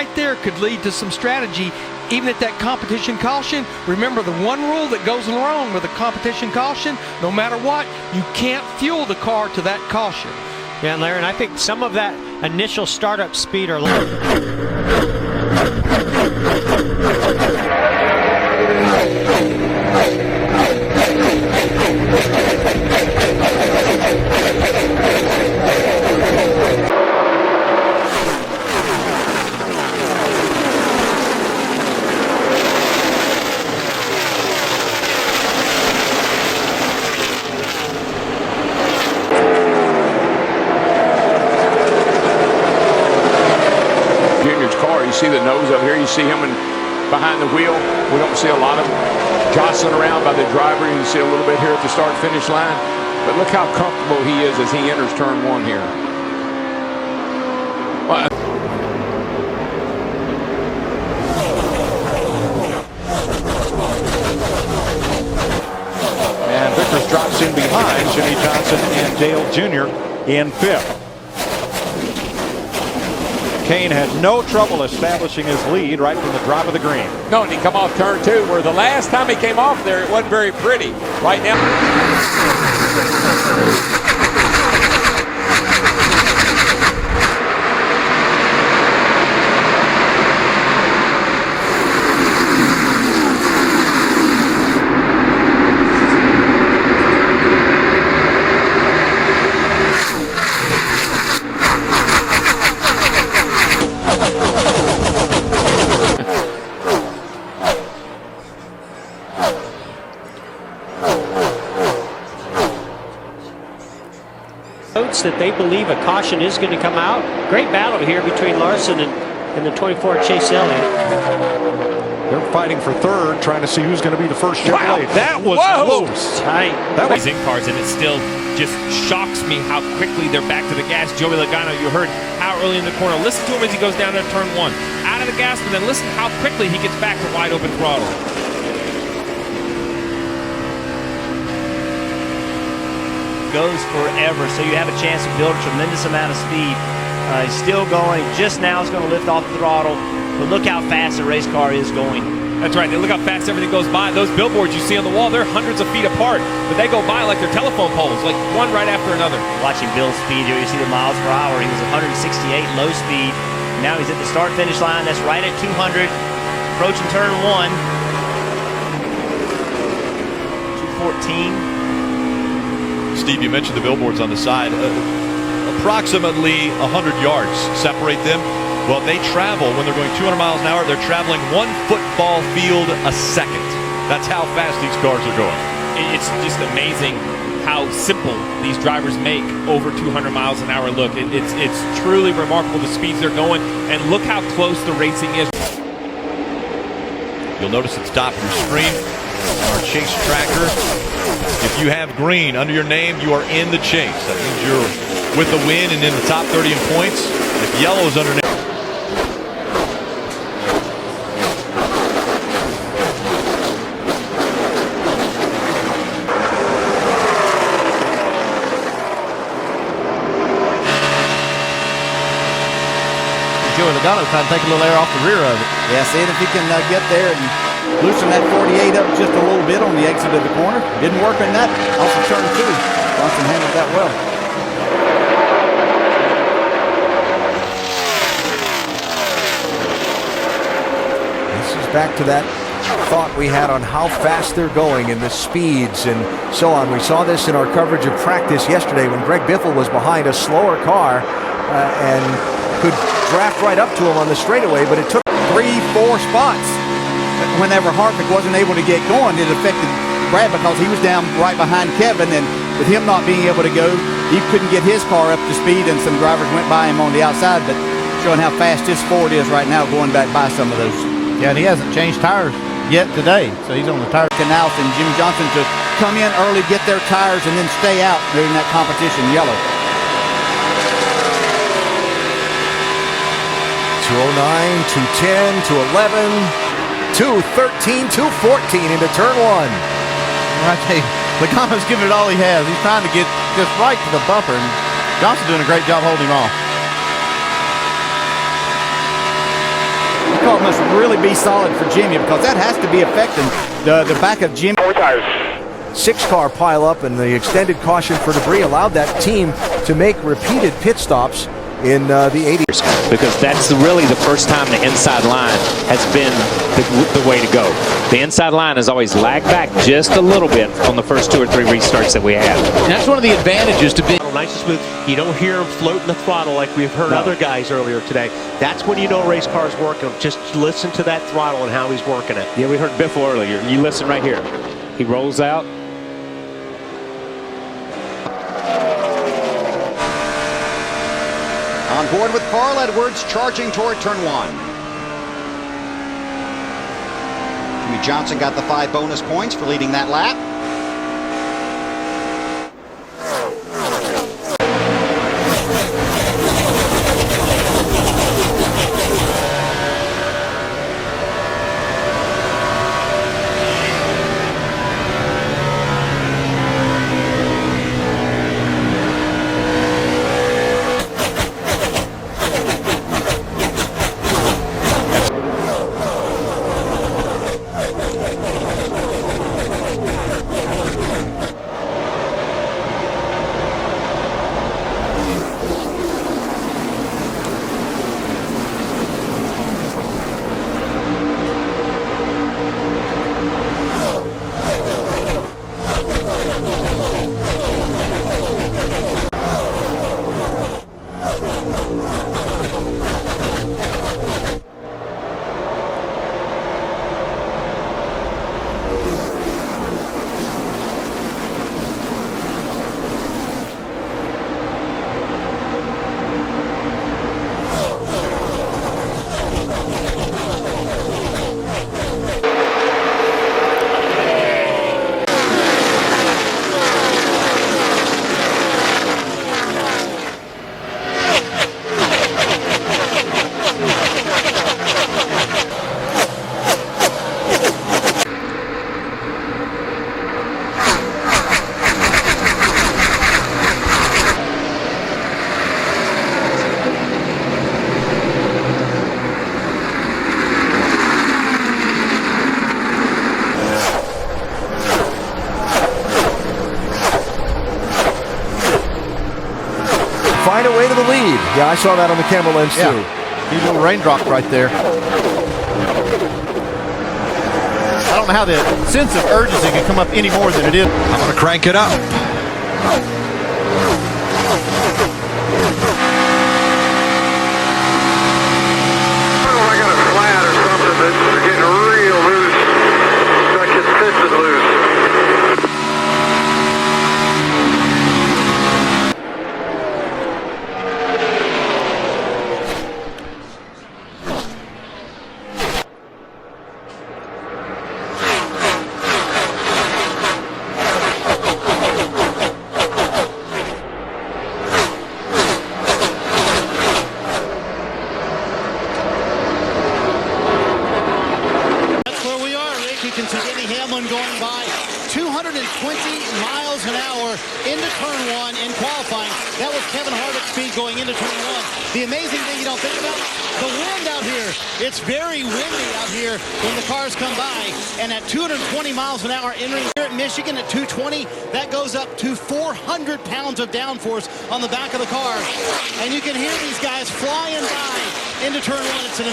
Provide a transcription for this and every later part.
right there could lead to some strategy, even at that competition caution. Remember the one rule that goes along with a competition caution, no matter what, you can't fuel the car to that caution. Yeah, Larry, and I think some of that initial startup speed are low. You see the nose up here, you see him behind the wheel. We don't see a lot of jostling around by the driver. You see a little bit here at the start-finish line. But look how comfortable he is as he enters turn one here. And Vickers drops in behind Jimmy Johnson and Dale Jr. in fifth. Kane had no trouble establishing his lead right from the drop of the green. No, and he come off turn two, where the last time he came off there, it wasn't very pretty. Right now. That they believe a caution is going to come out. Great battle here between Larson and the 24 Chase Elliott. They're fighting for third, trying to see who's going to be the first Chevrolet. Wow. That was close. Tight. That was in cars, and it still just shocks me how quickly they're back to the gas. Joey Logano, you heard how early in the corner. Listen to him as he goes down to turn one. Out of the gas, but then listen how quickly he gets back to wide open throttle. Goes forever, so you have a chance to build a tremendous amount of speed. He's still going. Just now it's going to lift off the throttle, but look how fast the race car is going. That's right. Look how fast everything goes by. Those billboards you see on the wall, they're hundreds of feet apart, but they go by like they're telephone poles, like one right after another. Watching Bill's speed here, you see the miles per hour. He was 168 low speed. Now he's at the start-finish line. That's right at 200, approaching turn one. 214. Steve, you mentioned the billboards on the side. Approximately 100 yards separate them. Well, they travel, when they're going 200 miles an hour, they're traveling 1 football field a second. That's how fast these cars are going. It's just amazing how simple these drivers make over 200 miles an hour look. It's truly remarkable the speeds they're going, and look how close the racing is. You'll notice at the top of your screen, our chase tracker. If you have green under your name, you are in the chase. That means you're with the win and in the top 30 in points. If yellow is underneath. Joey Logano trying to take a little air off the rear of it. Yeah, seeing if he can get there and loosen that 48 up just a little bit on the exit of the corner. Didn't work in that off of turn two. Johnson handled that well. This is back to that thought we had on how fast they're going and the speeds and so on. We saw this in our coverage of practice yesterday when Greg Biffle was behind a slower car and could draft right up to him on the straightaway, but it took 3-4 spots. Whenever Harvick wasn't able to get going, it affected Brad because he was down right behind Kevin, and with him not being able to go, he couldn't get his car up to speed, and some drivers went by him on the outside, but showing how fast his Ford is right now, going back by some of those. Yeah, and he hasn't changed tires yet today, so he's on the tire. Canals and Jimmy Johnson to come in early, get their tires, and then stay out during that competition, yellow. 209, 210, 211, 213, 214 into turn one. I tell you, Logano's giving it all he has. He's trying to get just right to the bumper, and Johnson's doing a great job holding him off. throttle must really be solid for Jimmy, because that has to be affecting the back of Jimmy. 6-car pileup, and the extended caution for debris allowed that team to make repeated pit stops in the 80s. Because that's really the first time the inside line has been the way to go. The inside line has always lagged back just a little bit on the first 2 or 3 restarts that we had. And that's one of the advantages to being nice and smooth. You don't hear him floating the throttle like we've heard other guys earlier today. That's when you know a race car is working. Just listen to that throttle and how he's working it. Yeah, we heard Biffle earlier. You listen right here. He rolls out. On board with Carl Edwards, charging toward turn 1. Jimmy Johnson got the 5 bonus points for leading that lap. Find a way to the lead. Yeah, I saw that on the camera lens too. Huge little raindrop right there. I don't know how the sense of urgency can come up any more than it is. I'm going to crank it up. I got a flat or something that's getting real loose. Like it's piston loose. Going by 220 miles an hour into turn 1 in qualifying. That was Kevin Harvick's speed going into turn 1. The amazing thing you don't think about, the wind out here. It's very windy out here when the cars come by. And at 220 miles an hour entering here at Michigan at 220, that goes up to 400 pounds of downforce on the back of the car. And you can hear these guys flying by into turn 1. It's an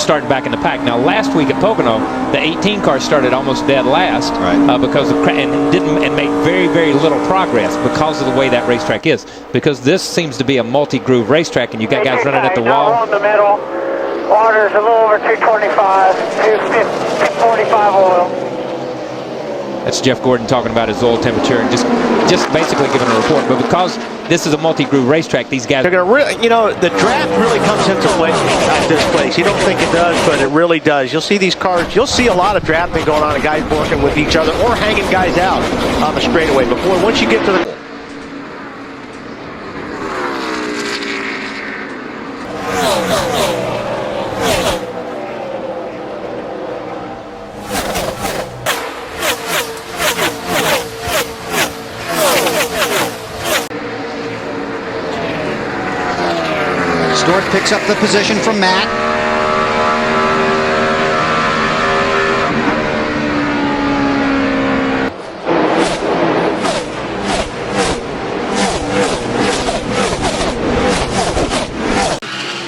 starting back in the pack. Now, last week at Pocono, the 18 car started almost dead last because of and made very, very little progress because of the way that racetrack is. Because this seems to be a multi-groove racetrack, and you got guys running at the wall. In the middle, water's a little over 225, 245 oil. That's Jeff Gordon talking about his oil temperature and just basically giving a report. But because this is a multi-groove racetrack, these guys... They're going to really, the draft really comes into play at this place. You don't think it does, but it really does. You'll see these cars, you'll see a lot of drafting going on and guys working with each other or hanging guys out on the straightaway. But boy, once you get to the... Stewart picks up the position from Matt.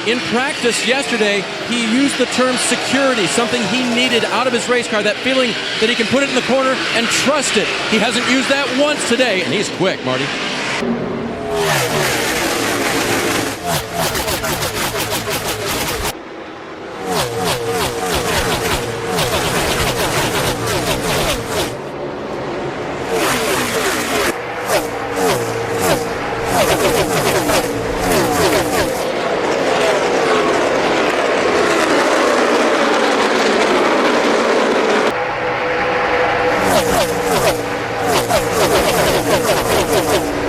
In practice yesterday, he used the term security, something he needed out of his race car, that feeling that he can put it in the corner and trust it. He hasn't used that once today, and he's quick, Marty.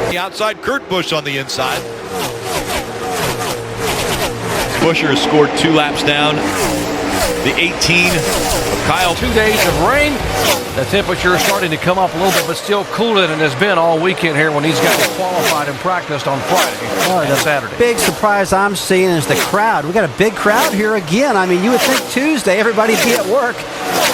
The outside, Kurt Busch on the inside. Buescher has scored 2 laps down. The 18 of Kyle. 2 days of rain. The temperature is starting to come up a little bit, but still cooler than it's been all weekend here when these guys qualified and practiced on Friday and Saturday. Big surprise I'm seeing is the crowd. We got a big crowd here again. I mean, you would think Tuesday everybody'd be at work,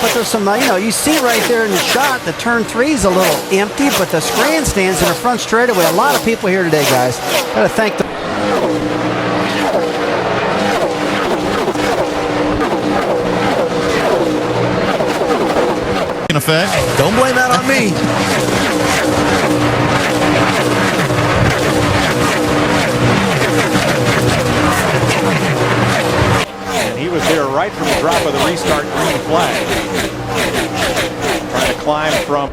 but there's some, you see right there in the shot, the turn 3 is a little empty, but the grandstands in the front straightaway, a lot of people here today, guys. Got to thank the... In effect. Don't blame that on me. And he was there right from the drop of the restart green flag. Trying to climb from...